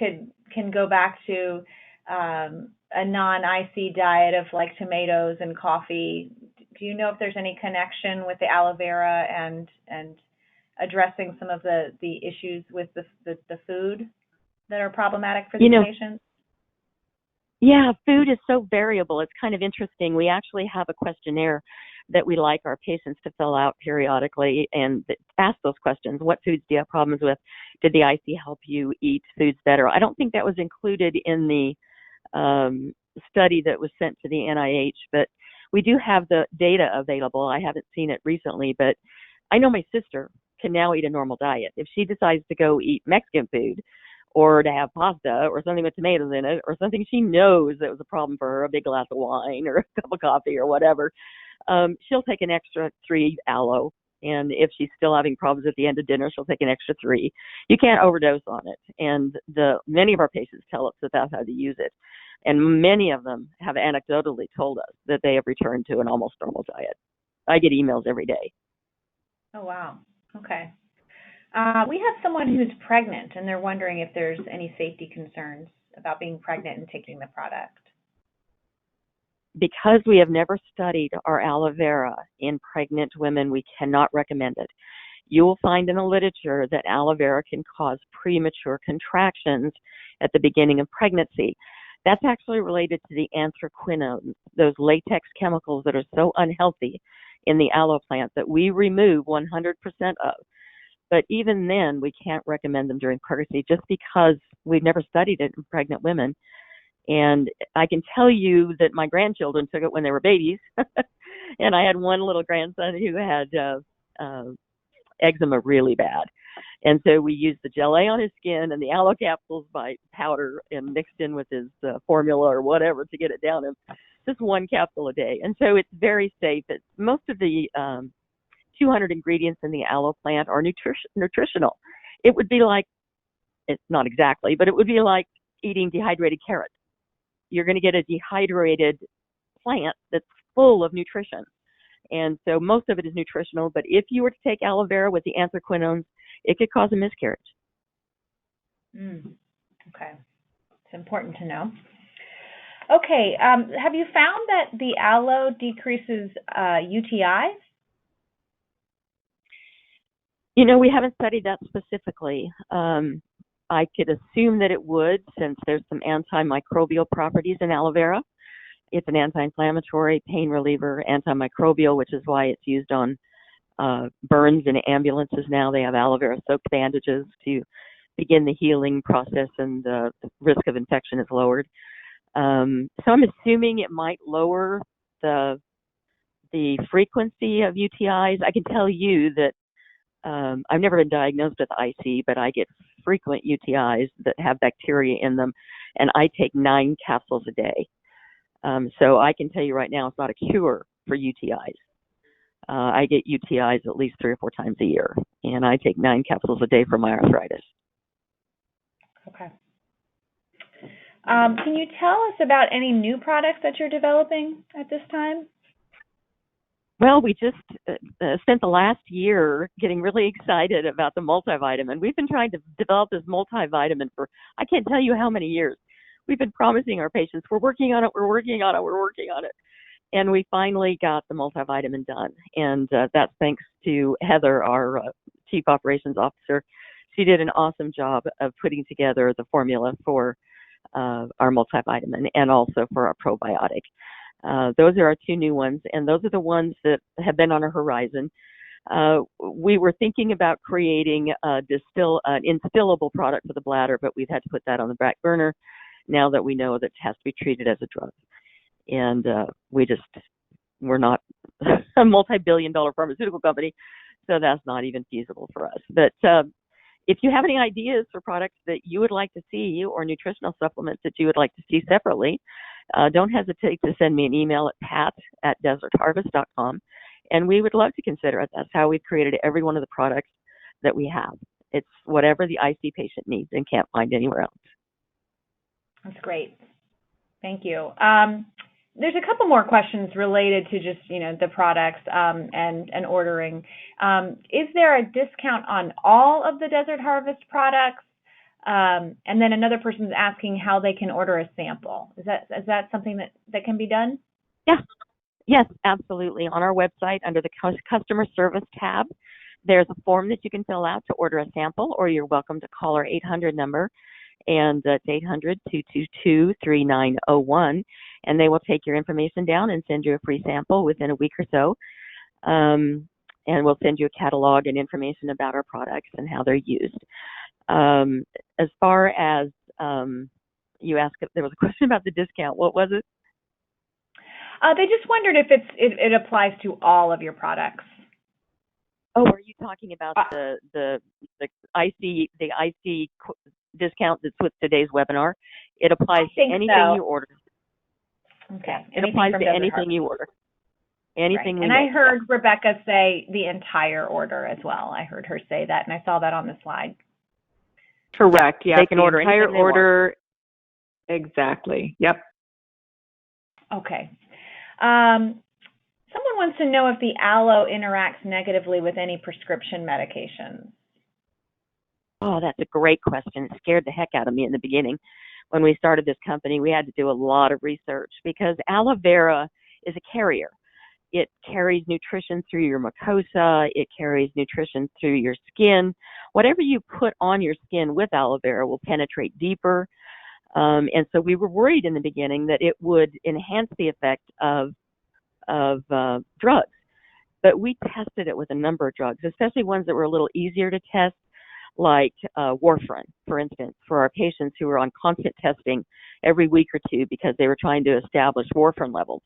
can go back to a non-IC diet of like tomatoes and coffee. Do you know if there's any connection with the aloe vera and addressing some of the issues with the food that are problematic for these patients? Yeah, food is so variable. It's kind of interesting. We actually have a questionnaire that we like our patients to fill out periodically and ask those questions. What foods do you have problems with? Did the IC help you eat foods better? I don't think that was included in the study that was sent to the NIH, but we do have the data available. I haven't seen it recently, but I know my sister can now eat a normal diet. If she decides to go eat Mexican food or to have pasta or something with tomatoes in it or something she knows that was a problem for her, a big glass of wine or a cup of coffee or whatever, she'll take an extra 3 aloe. And if she's still having problems at the end of dinner, she'll take an extra 3. You can't overdose on it. And many of our patients tell us that that's how to use it. And many of them have anecdotally told us that they have returned to an almost normal diet. I get emails every day. Oh, wow. Okay. We have someone who's pregnant, and they're wondering if there's any safety concerns about being pregnant and taking the product. Because we have never studied our aloe vera in pregnant women, we cannot recommend it. You will find in the literature that aloe vera can cause premature contractions at the beginning of pregnancy. That's actually related to the anthraquinones, those latex chemicals that are so unhealthy in the aloe plant that we remove 100% of. But even then, we can't recommend them during pregnancy just because we've never studied it in pregnant women. And I can tell you that my grandchildren took it when they were babies. And I had one little grandson who had eczema really bad. And so we used the gelée on his skin and the aloe capsules by powder and mixed in with his formula or whatever to get it down him. Just 1 capsule a day. And so it's very safe. Most of the 200 ingredients in the aloe plant are nutritional. It would be like, it's not exactly, but it would be like eating dehydrated carrots. You're going to get a dehydrated plant that's full of nutrition. And so most of it is nutritional, but if you were to take aloe vera with the anthraquinones, it could cause a miscarriage. Okay. It's important to know. Okay. Have you found that the aloe decreases UTIs? We haven't studied that specifically. I could assume that it would, since there's some antimicrobial properties in aloe vera. It's an anti-inflammatory, pain reliever, antimicrobial, which is why it's used on burns in ambulances now. They have aloe vera soaked bandages to begin the healing process, and the risk of infection is lowered. So I'm assuming it might lower the frequency of UTIs. I can tell you that I've never been diagnosed with IC, but I get frequent UTIs that have bacteria in them, and I take 9 capsules a day. So I can tell you right now it's not a cure for UTIs. I get UTIs at least 3 or 4 times a year, and I take 9 capsules a day for my arthritis. Okay. Can you tell us about any new products that you're developing at this time? Well, we just spent the last year getting really excited about the multivitamin. We've been trying to develop this multivitamin for, I can't tell you how many years. We've been promising our patients, we're working on it. And we finally got the multivitamin done. And that's thanks to Heather, our Chief Operations Officer. She did an awesome job of putting together the formula for our multivitamin and also for our probiotic. Those are our 2 new ones, and those are the ones that have been on our horizon. We were thinking about creating an instillable product for the bladder, but we've had to put that on the back burner now that we know that it has to be treated as a drug. And we're not a multi-billion-dollar pharmaceutical company, so that's not even feasible for us. But if you have any ideas for products that you would like to see or nutritional supplements that you would like to see separately, don't hesitate to send me an email at pat@desertharvest.com, and we would love to consider it. That's how we've created every one of the products that we have. It's whatever the IC patient needs and can't find anywhere else. That's great. Thank you. There's a couple more questions related to just, the products and ordering. Is there a discount on all of the Desert Harvest products? And then another person's asking how they can order a sample. Is that something that can be done? Yeah. Yes, absolutely. On our website, under the customer service tab, there's a form that you can fill out to order a sample, or you're welcome to call our 800 number, and it's 800-222-3901, and they will take your information down and send you a free sample within a week or so. And we'll send you a catalog and information about our products and how they're used. As far as you asked, if there was a question about the discount. What was it? They just wondered if it applies to all of your products. Oh, are you talking about the IC discount that's with today's webinar? It applies to anything you order. Okay. It applies to anything you order. Anything. Right. And I heard Rebecca say the entire order as well. I heard her say that, and I saw that on the slide. Correct. Yeah. They can order entire anything they order. Exactly. Yep. Okay. Someone wants to know if the aloe interacts negatively with any prescription medications. Oh, that's a great question. It scared the heck out of me in the beginning. When we started this company, we had to do a lot of research because aloe vera is a carrier. It carries nutrition through your mucosa. It carries nutrition through your skin. Whatever you put on your skin with aloe vera will penetrate deeper. And so we were worried in the beginning that it would enhance the effect of drugs. But we tested it with a number of drugs, especially ones that were a little easier to test, like warfarin, for instance, for our patients who were on constant testing every week or two because they were trying to establish warfarin levels,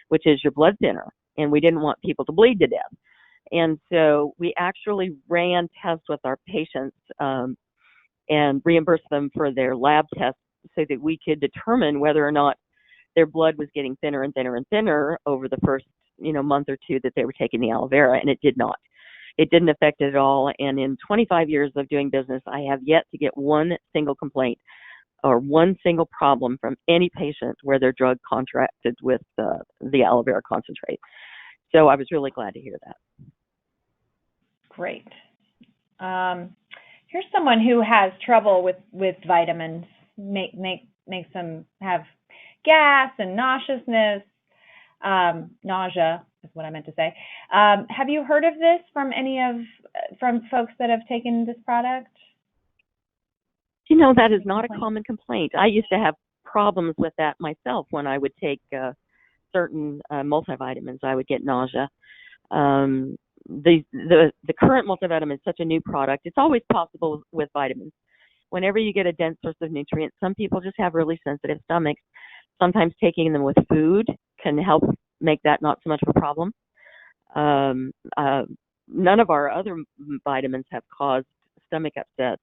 which is your blood thinner, and we didn't want people to bleed to death. And so we actually ran tests with our patients and reimbursed them for their lab tests so that we could determine whether or not their blood was getting thinner and thinner and thinner over the first month or two that they were taking the aloe vera, and it did not. It didn't affect it at all. And in 25 years of doing business, I have yet to get one single complaint or one single problem from any patient where their drug contracted with the aloe vera concentrate. So I was really glad to hear that. Great. Here's someone who has trouble with vitamins, makes them have gas and nauseousness. Nausea is what I meant to say. Have you heard of this from from folks that have taken this product? That is not a common complaint. I used to have problems with that myself when I would take certain multivitamins. I would get nausea. The current multivitamin is such a new product. It's always possible with vitamins. Whenever you get a dense source of nutrients, some people just have really sensitive stomachs. Sometimes taking them with food can help make that not so much of a problem. None of our other vitamins have caused stomach upset.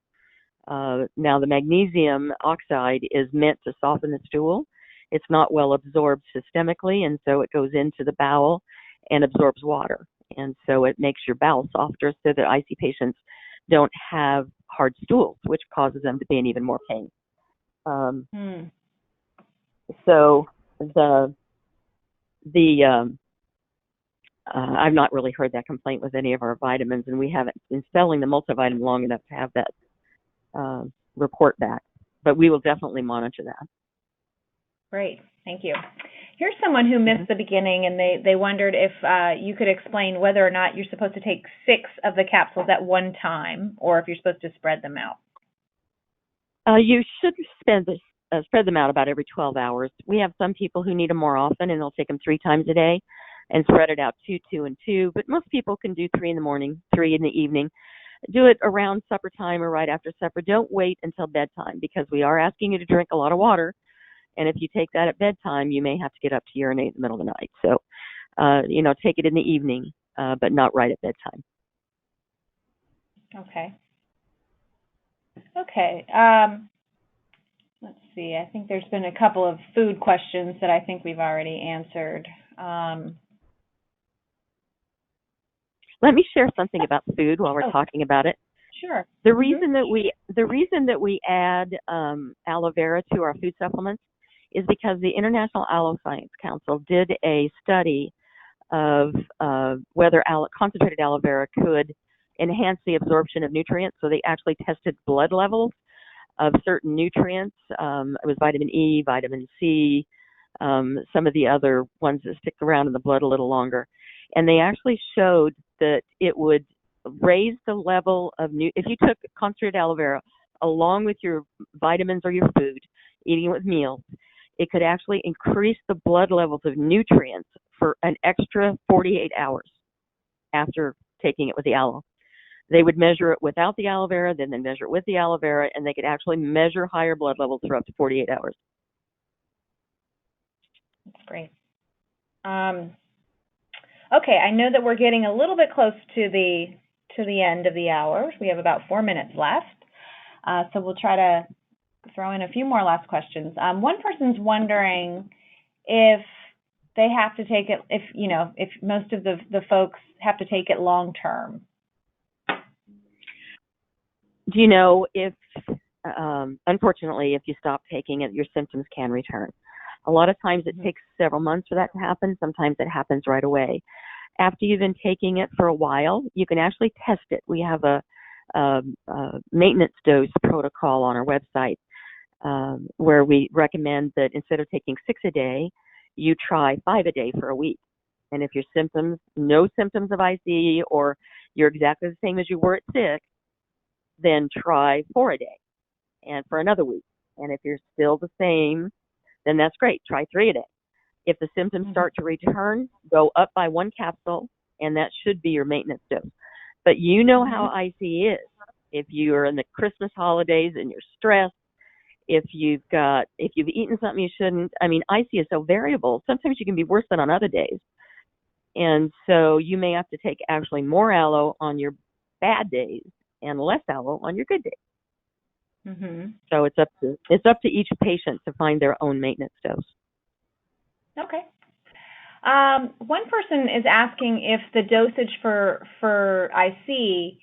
Now, the magnesium oxide is meant to soften the stool. It's not well absorbed systemically, and so it goes into the bowel and absorbs water. And so it makes your bowel softer so that IC patients don't have hard stools, which causes them to be in even more pain. So I've not really heard that complaint with any of our vitamins, and we haven't been selling the multivitamin long enough to have that report back. But we will definitely monitor that. Great, thank you. Here's someone who missed the beginning, and they wondered if you could explain whether or not you're supposed to take 6 of the capsules at one time, or if you're supposed to spread them out. You should spread them out about every 12 hours. We have some people who need them more often, and they'll take them 3 times a day and spread it out 2, 2, and 2. But most people can do 3 in the morning, 3 in the evening. Do it around supper time or right after supper. Don't wait until bedtime because we are asking you to drink a lot of water. And if you take that at bedtime, you may have to get up to urinate in the middle of the night. So, take it in the evening, but not right at bedtime. Okay. Okay. Let's see. I think there's been a couple of food questions that I think we've already answered. Let me share something about food while we're talking about it. Sure. The reason that we add aloe vera to our food supplements is because the International Aloe Science Council did a study of whether concentrated aloe vera could enhance the absorption of nutrients. So they actually tested blood levels of certain nutrients. It was vitamin E, vitamin C, some of the other ones that stick around in the blood a little longer. And they actually showed that it would raise the level of if you took concentrated aloe vera along with your vitamins or your food, eating it with meals, it could actually increase the blood levels of nutrients for an extra 48 hours after taking it with the aloe. They would measure it without the aloe vera, then they measure it with the aloe vera, and they could actually measure higher blood levels for up to 48 hours. That's great. Okay, I know that we're getting a little bit close to the end of the hour. We have about 4 minutes left, so we'll try to throw in a few more last questions. One person's wondering if they have to take it, if most of the folks have to take it long term. Do you know if, unfortunately, if you stop taking it, your symptoms can return. A lot of times it takes several months for that to happen. Sometimes it happens right away. After you've been taking it for a while, you can actually test it. We have a maintenance dose protocol on our website where we recommend that instead of taking 6 a day, you try 5 a day for a week. And if your symptoms, no symptoms of ICE, or you're exactly the same as you were at 6, then try 4 a day and for another week. And if you're still the same, then that's great. Try 3 a day. If the symptoms start to return, go up by 1 capsule, and that should be your maintenance dose. But you know how ICE is. If you're in the Christmas holidays and you're stressed, if you've eaten something you shouldn't, ICE is so variable. Sometimes you can be worse than on other days. And so you may have to take actually more aloe on your bad days and less aloe on your good days. So it's up to each patient to find their own maintenance dose. Okay. One person is asking if the dosage for IC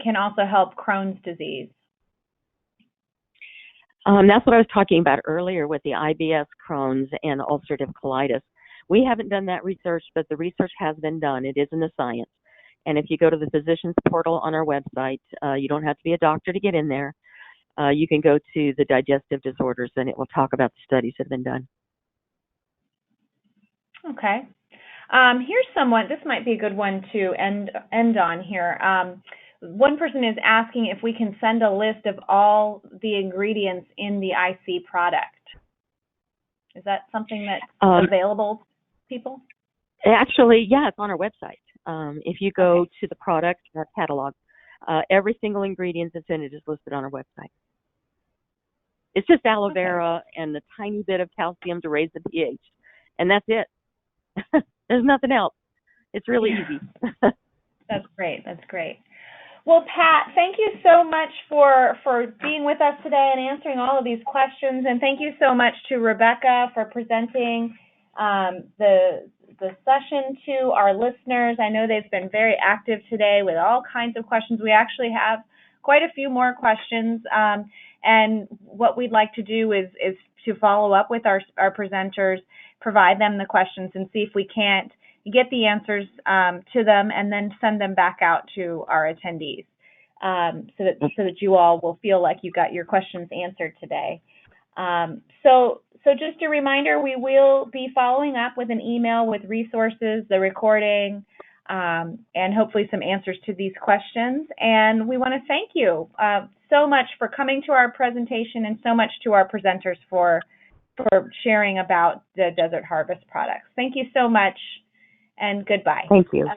can also help Crohn's disease. That's what I was talking about earlier with the IBS, Crohn's, and ulcerative colitis. We haven't done that research, but the research has been done. It is in the science. And if you go to the physician's portal on our website, you don't have to be a doctor to get in there. You can go to the digestive disorders, and it will talk about the studies that have been done. Okay. Here's someone, this might be a good one to end on here. One person is asking if we can send a list of all the ingredients in the IC product. Is that something that's available to people? Actually, yeah, it's on our website. If you go to the product catalog, every single ingredient that's in it is listed on our website. It's just aloe vera and a tiny bit of calcium to raise the pH, and that's it. There's nothing else. It's really easy. That's great. That's great. Well, Pat, thank you so much for being with us today and answering all of these questions, and thank you so much to Rebecca for presenting the session to our listeners. I know they've been very active today with all kinds of questions. We actually have quite a few more questions, and what we'd like to do is to follow up with our presenters, provide them the questions, and see if we can't get the answers to them and then send them back out to our attendees so that you all will feel like you got your questions answered today. So just a reminder, we will be following up with an email with resources, the recording, and hopefully some answers to these questions. And we want to thank you so much for coming to our presentation, and so much to our presenters for sharing about the Desert Harvest products. Thank you so much, and goodbye. Thank you.